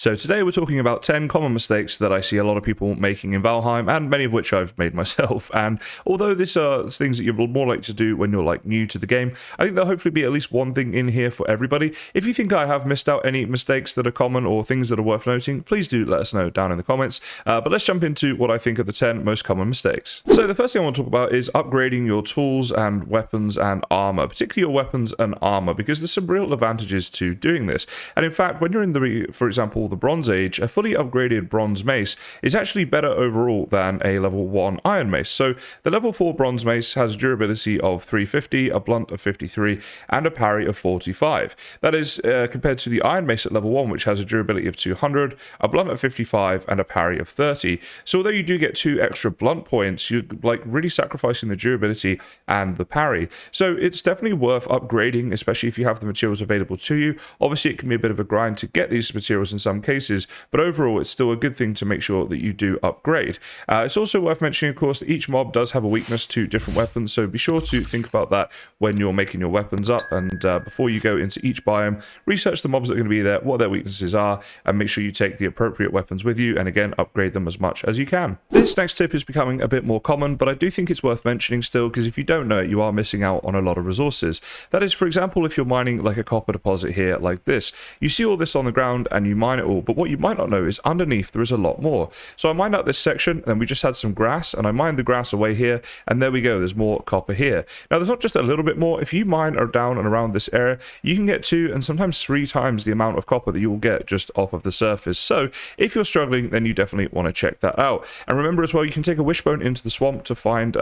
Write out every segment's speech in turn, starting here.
So today we're talking about 10 common mistakes that I see a lot of people making in Valheim, and many of which I've made myself. And although these are things that you're more likely to do when you're like new to the game, I think there'll hopefully be at least one thing in here for everybody. If you think I have missed out any mistakes that are common or things that are worth noting, please do let us know down in the comments. But let's jump into what I think are the 10 most common mistakes. So the first thing I want to talk about is upgrading your tools and weapons and armor, particularly your weapons and armor, because there's some real advantages to doing this. And in fact, when you're in the, for example, the Bronze Age, a fully upgraded bronze mace is actually better overall than a level 1 iron mace. So the level 4 bronze mace has durability of 350, a blunt of 53, and a parry of 45. That is compared to the iron mace at level 1, which has a durability of 200, a blunt of 55, and a parry of 30. So although you do get 2 extra blunt points, you're like really sacrificing the durability and the parry. So it's definitely worth upgrading, especially if you have the materials available to you. Obviously, it can be a bit of a grind to get these materials in some cases, but overall it's still a good thing to make sure that you do upgrade. It's also worth mentioning, of course, that each mob does have a weakness to different weapons, so be sure to think about that when you're making your weapons up, and before you go into each biome, research the mobs that are going to be there, what their weaknesses are, and make sure you take the appropriate weapons with you, and again, upgrade them as much as you can. This next tip is becoming a bit more common, but I do think it's worth mentioning still, because if you don't know it, you are missing out on a lot of resources. That is, for example, if you're mining like a copper deposit here like this, you see all this on the ground and you mine it all, but what you might not know is underneath there is a lot more. So I mined out this section, and we just had some grass, and I mined the grass away here, and there we go, there's more copper here. Now there's not just a little bit more. If you mine down and around this area, you can get 2 and sometimes 3 times the amount of copper that you will get just off of the surface. So if you're struggling, then you definitely want to check that out. And remember as well, you can take a wishbone into the swamp to find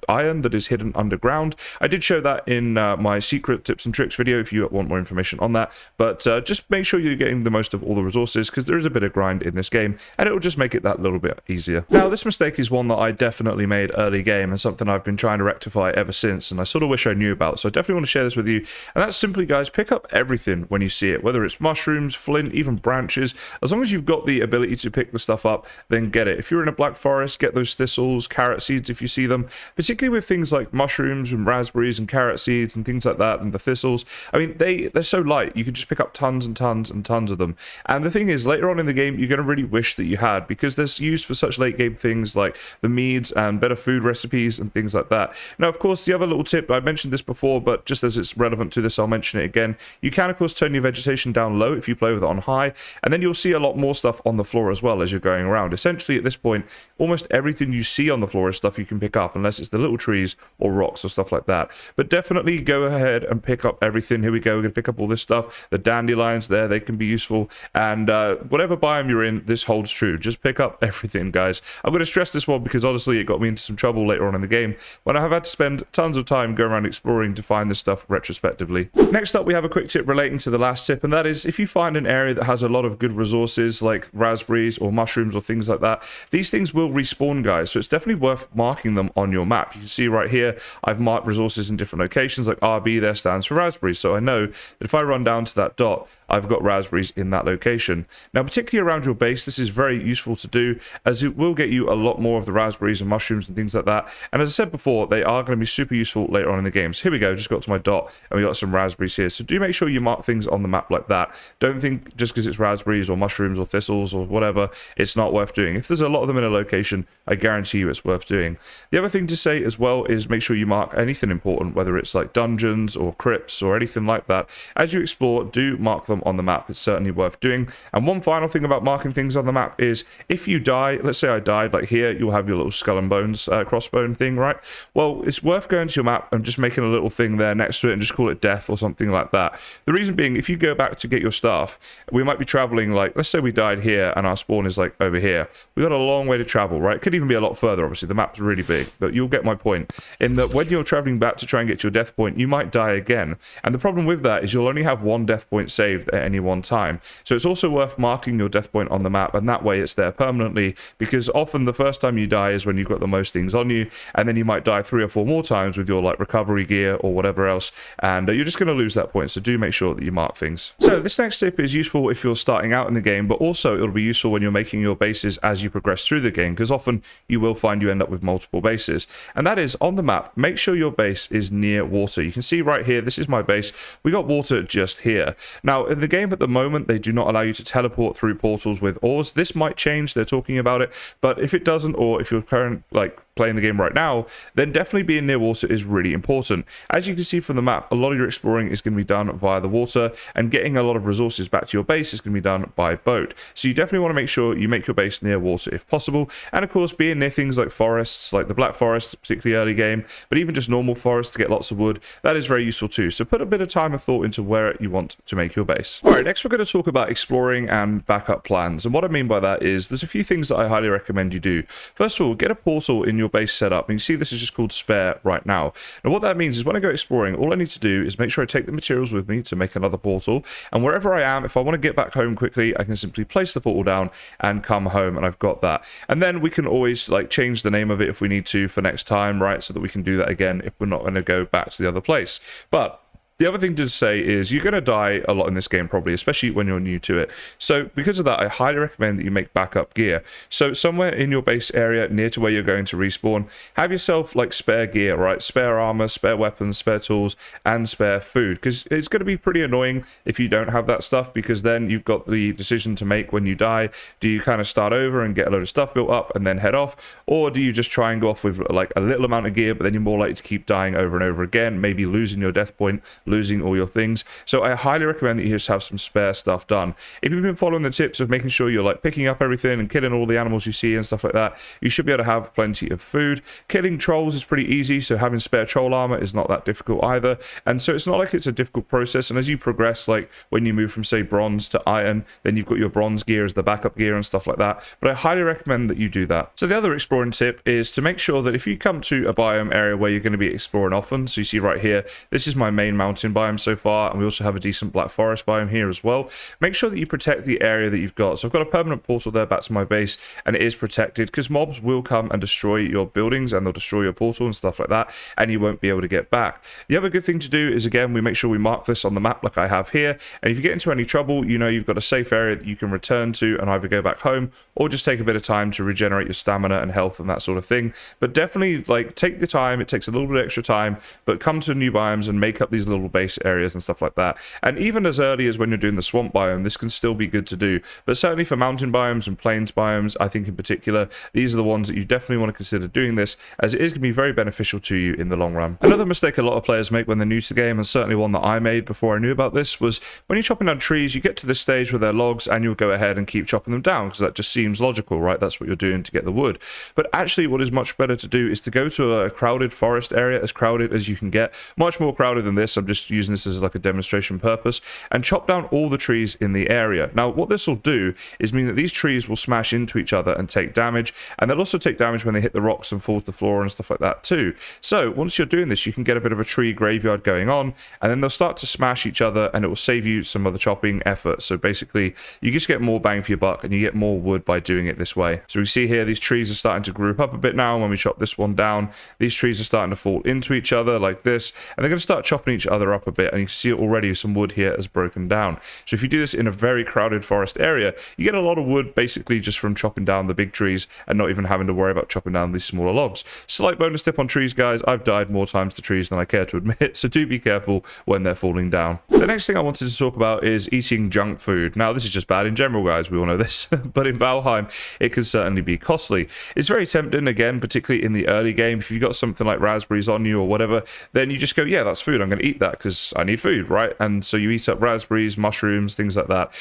iron that is hidden underground. I did show that in my secret tips and tricks video if you want more information on that, but just make sure you're getting the most of all the resources, because there is a bit of grind in this game, and it will just make it that little bit easier. Now this mistake is one that I definitely made early game, and something I've been trying to rectify ever since, and I sort of wish I knew about, so I definitely want to share this with you. And that's simply, guys, pick up everything when you see it, whether it's mushrooms, flint, even branches. As long as you've got the ability to pick the stuff up, then get it. If you're in a black forest, get those thistles, carrot seeds if you see them, particularly with things like mushrooms and raspberries and carrot seeds and things like that, and the thistles. I mean, they're so light, you can just pick up tons and tons and tons of them. And the thing is, later on in the game, you're going to really wish that you had, because they're used for such late game things like the meads and better food recipes and things like that. Now, of course, the other little tip, I mentioned this before, but just as it's relevant to this, I'll mention it again. You can, of course, turn your vegetation down low if you play with it on high, and then you'll see a lot more stuff on the floor as well as you're going around. Essentially, at this point, almost everything you see on the floor is stuff you can pick up, unless it's the little trees or rocks or stuff like that. But definitely go ahead and pick up everything. Here we go, we're going to pick up all this stuff. The dandelions there, they can be useful, and whatever biome you're in, this holds true. Just pick up everything, guys. I'm going to stress this one because honestly, it got me into some trouble later on in the game when I have had to spend tons of time going around exploring to find this stuff retrospectively. Next up, we have a quick tip relating to the last tip, and that is, if you find an area that has a lot of good resources like raspberries or mushrooms or things like that, these things will respawn, guys, so it's definitely worth marking them on your map. You can see right here, I've marked resources in different locations, like RB there stands for raspberries, so I know that if I run down to that dot, I've got raspberries in that location. Now, particularly around your base, this is very useful to do, as it will get you a lot more of the raspberries and mushrooms and things like that. And as I said before, they are going to be super useful later on in the game. So here we go, just got to my dot, and we got some raspberries here. So do make sure you mark things on the map like that. Don't think just because it's raspberries or mushrooms or thistles or whatever, it's not worth doing. If there's a lot of them in a location, I guarantee you it's worth doing. The other thing to say as well is make sure you mark anything important, whether it's like dungeons or crypts or anything like that. As you explore, do mark them on the map. It's certainly worth doing. And one final thing about marking things on the map is, if you die, let's say I died, like here, you'll have your little skull and bones crossbone thing, right? Well, it's worth going to your map and just making a little thing there next to it and just call it death or something like that. The reason being, if you go back to get your stuff, we might be traveling, like, let's say we died here and our spawn is like over here. We got a long way to travel, right? It could even be a lot further, obviously. The map's really big, but you'll get my point. In that when you're traveling back to try and get to your death point, you might die again. And the problem with that is you'll only have one death point saved at any one time. So it's also worth marking your death point on the map, and that way it's there permanently, because often the first time you die is when you've got the most things on you, and then you might die 3 or 4 more times with your like recovery gear or whatever else, and you're just going to lose that point. So do make sure that you mark things. So this next tip is useful if you're starting out in the game, but also it'll be useful when you're making your bases as you progress through the game, because often you will find you end up with multiple bases. And that is, on the map, make sure your base is near water. You can see right here, this is my base. We got water just here. Now in the game at the moment, they do not allow you to teleport through portals with ores. This might change, they're talking about it, but if it doesn't, or if you're currently playing the game right now, then definitely being near water is really important. As you can see from the map, a lot of your exploring is going to be done via the water, and getting a lot of resources back to your base is going to be done by boat. So you definitely want to make sure you make your base near water if possible, and of course being near things like forests, like the Black Forest, particularly early game, but even just normal forests to get lots of wood, that is very useful too. So put a bit of time and thought into where you want to make your base. Alright, next we're going to talk about exploring and backup plans, and what I mean by that is there's a few things that I highly recommend you do. First of all, get a portal in your base set up, and you see this is just called spare right now. And what that means is when I go exploring, all I need to do is make sure I take the materials with me to make another portal, and wherever I am, if I want to get back home quickly, I can simply place the portal down and come home, and I've got that. And then we can always change the name of it if we need to for next time, right, so that we can do that again if we're not going to go back to the other place. But the other thing to say is you're going to die a lot in this game probably, especially when you're new to it. So because of that, I highly recommend that you make backup gear. So somewhere in your base area near to where you're going to respawn, have yourself spare gear, right? Spare armor, spare weapons, spare tools, and spare food. Because it's going to be pretty annoying if you don't have that stuff, because then you've got the decision to make when you die. Do you kind of start over and get a load of stuff built up and then head off? Or do you just try and go off with a little amount of gear, but then you're more likely to keep dying over and over again, maybe losing your death point, losing all your things. So I highly recommend that you just have some spare stuff done. If you've been following the tips of making sure you're picking up everything and killing all the animals you see and stuff like that, you should be able to have plenty of food. Killing trolls is pretty easy, so having spare troll armor is not that difficult either. And so it's not like it's a difficult process, and as you progress, when you move from say bronze to iron, then you've got your bronze gear as the backup gear and stuff like that. But I highly recommend that you do that. So the other exploring tip is to make sure that if you come to a biome area where you're going to be exploring often, so you see right here, this is my main mountain biome so far, and we also have a decent Black Forest biome here as well. Make sure that you protect the area that you've got. So I've got a permanent portal there back to my base, and it is protected because mobs will come and destroy your buildings, and they'll destroy your portal and stuff like that, and you won't be able to get back. The other good thing to do is, again, we make sure we mark this on the map like I have here, and if you get into any trouble, you know you've got a safe area that you can return to and either go back home or just take a bit of time to regenerate your stamina and health and that sort of thing. But definitely take the time. It takes a little bit extra time, but come to new biomes and make up these little base areas and stuff like that. And even as early as when you're doing the swamp biome, this can still be good to do. But certainly for mountain biomes and plains biomes, I think in particular, these are the ones that you definitely want to consider doing this, as it is going to be very beneficial to you in the long run. Another mistake a lot of players make when they're new to the game, and certainly one that I made before I knew about this, was when you're chopping down trees, you get to this stage where they're logs and you'll go ahead and keep chopping them down because that just seems logical, right? That's what you're doing to get the wood. But actually what is much better to do is to go to a crowded forest area, as crowded as you can get, much more crowded than this. I'm just using this as a demonstration purpose, and chop down all the trees in the area. Now what this will do is mean that these trees will smash into each other and take damage, and they'll also take damage when they hit the rocks and fall to the floor and stuff like that too. So once you're doing this, you can get a bit of a tree graveyard going on, and then they'll start to smash each other, and it will save you some other chopping effort. So basically you just get more bang for your buck, and you get more wood by doing it this way. So we see here these trees are starting to group up a bit now. When we chop this one down, these trees are starting to fall into each other like this, and they're going to start chopping each other up a bit, and you can see already some wood here has broken down. So if you do this in a very crowded forest area, you get a lot of wood basically just from chopping down the big trees and not even having to worry about chopping down these smaller logs. Slight bonus tip on trees, guys, I've died more times to trees than I care to admit, so do be careful when they're falling down. The next thing I wanted to talk about is eating junk food. Now this is just bad in general, guys, we all know this, but in Valheim it can certainly be costly. It's very tempting, again, particularly in the early game. If you've got something like raspberries on you or whatever, then you just go, yeah, that's food, I'm going to eat that because I need food, right? And so you eat up raspberries, mushrooms, things like that.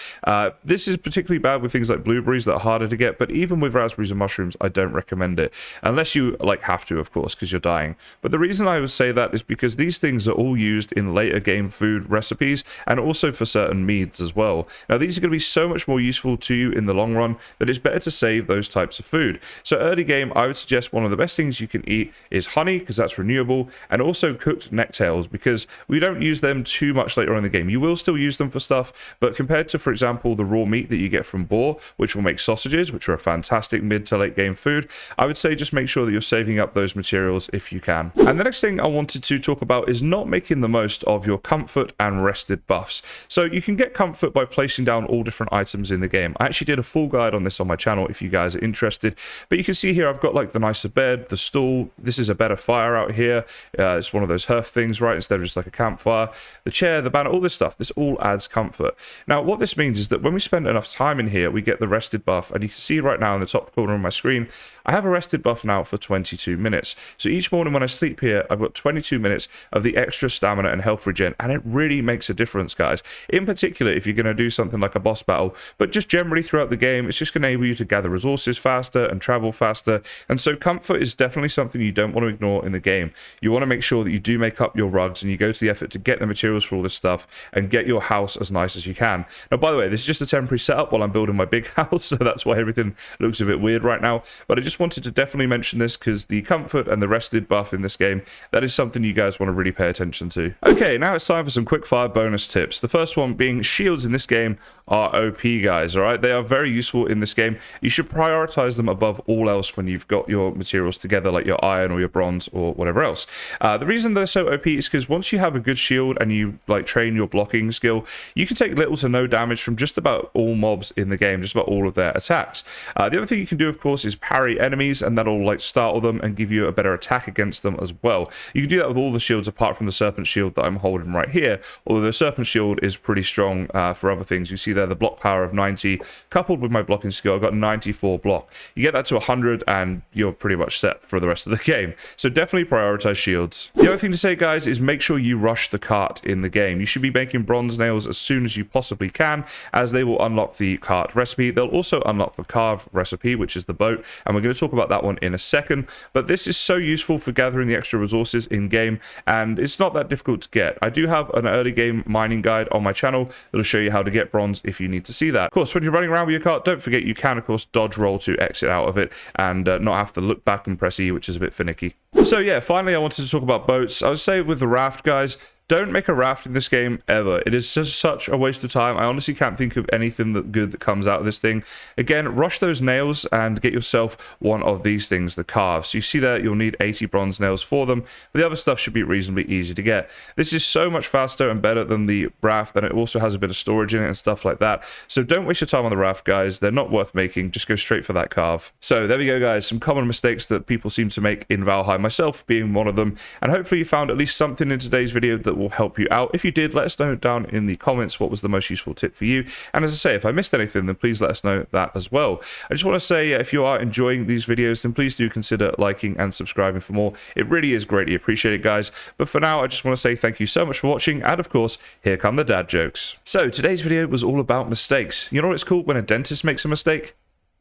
This is particularly bad with things like blueberries that are harder to get, but even with raspberries and mushrooms, I don't recommend it. Unless you have to, of course, because you're dying. But the reason I would say that is because these things are all used in later game food recipes, and also for certain meads as well. Now these are going to be so much more useful to you in the long run that it's better to save those types of food. So early game, I would suggest one of the best things you can eat is honey, because that's renewable, and also cooked necktails, because we don't use them too much later on in the game. You will still use them for stuff, but compared to, for example, the raw meat that you get from boar, which will make sausages, which are a fantastic mid to late game food, I would say just make sure that you're saving up those materials if you can. And the next thing I wanted to talk about is not making the most of your comfort and rested buffs. So you can get comfort by placing down all different items in the game. I actually did a full guide on this on my channel if you guys are interested, but you can see here I've got the nicer bed, the stool. This is a better fire out here. It's one of those hearth things, right, instead of just a campfire, the chair, the banner, all this stuff. This all adds comfort. Now, what this means is that when we spend enough time in here, we get the rested buff. And you can see right now in the top corner of my screen, I have a rested buff now for 22 minutes. So each morning when I sleep here, I've got 22 minutes of the extra stamina and health regen. And it really makes a difference, guys. In particular, if you're going to do something like a boss battle, but just generally throughout the game, it's just going to enable you to gather resources faster and travel faster. And so comfort is definitely something you don't want to ignore in the game. You want to make sure that you do make up your rugs and you go to the effort to get the materials for all this stuff and get your house as nice as you can. Now, by the way, this is just a temporary setup while I'm building my big house, so that's why everything looks a bit weird right now. But I just wanted to definitely mention this because the comfort and the rested buff in this game, that is something you guys want to really pay attention to. Okay, now it's time for some quick fire bonus tips. The first one being shields in this game are OP, guys, all right? They are very useful in this game. You should prioritize them above all else when you've got your materials together, like your iron or your bronze or whatever else. The reason they're so OP is because once you have a good shield and you like train your blocking skill, you can take little to no damage from just about all mobs in the game, just about all of their attacks. The other thing you can do, of course, is parry enemies, and that'll like startle them and give you a better attack against them as well. You can do that with all the shields apart from the serpent shield that I'm holding right here, although the serpent shield is pretty strong for other things. You see there the block power of 90 coupled with my blocking skill. I've got 94 block. You get that to 100 and you're pretty much set for the rest of the game. So definitely prioritize shields. The other thing to say, guys, is make sure you rush the cart in the game. You should be making bronze nails as soon as you possibly can, as they will unlock the cart recipe. They'll also unlock the carve recipe, which is the boat, and we're going to talk about that one in a second. But this is so useful for gathering the extra resources in game, and it's not that difficult to get. I do have an early game mining guide on my channel that'll show you how to get bronze if you need to see that. Of course, when you're running around with your cart, don't forget you can, of course, dodge roll to exit out of it and not have to look back and press E, which is a bit finicky. So yeah, finally I wanted to talk about boats. I would say with the raft, guys, don't make a raft in this game ever. It is just such a waste of time. I honestly can't think of anything good that comes out of this thing. Again, rush those nails and get yourself one of these things, the carves. You see there, you'll need 80 bronze nails for them. But the other stuff should be reasonably easy to get. This is so much faster and better than the raft, and it also has a bit of storage in it and stuff like that. So don't waste your time on the raft, guys. They're not worth making. Just go straight for that carve. So there we go, guys. Some common mistakes that people seem to make in Valheim, myself being one of them. And hopefully you found at least something in today's video that will help you out. If you did, let us know down in the comments what was the most useful tip for you. And as I say, if I missed anything, then please let us know that as well. I just want to say, if you are enjoying these videos, then please do consider liking and subscribing for more. It really is greatly appreciated, guys. But for now, I just want to say thank you so much for watching. And of course, here come the dad jokes. So today's video was all about mistakes. You know what it's called when a dentist makes a mistake?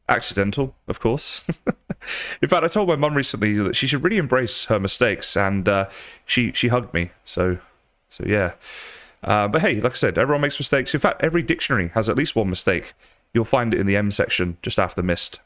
Accidental, of course. In fact, I told my mum recently that she should really embrace her mistakes, and she hugged me. So yeah. But hey, like I said, everyone makes mistakes. In fact, every dictionary has at least one mistake. You'll find it in the M section just after missed.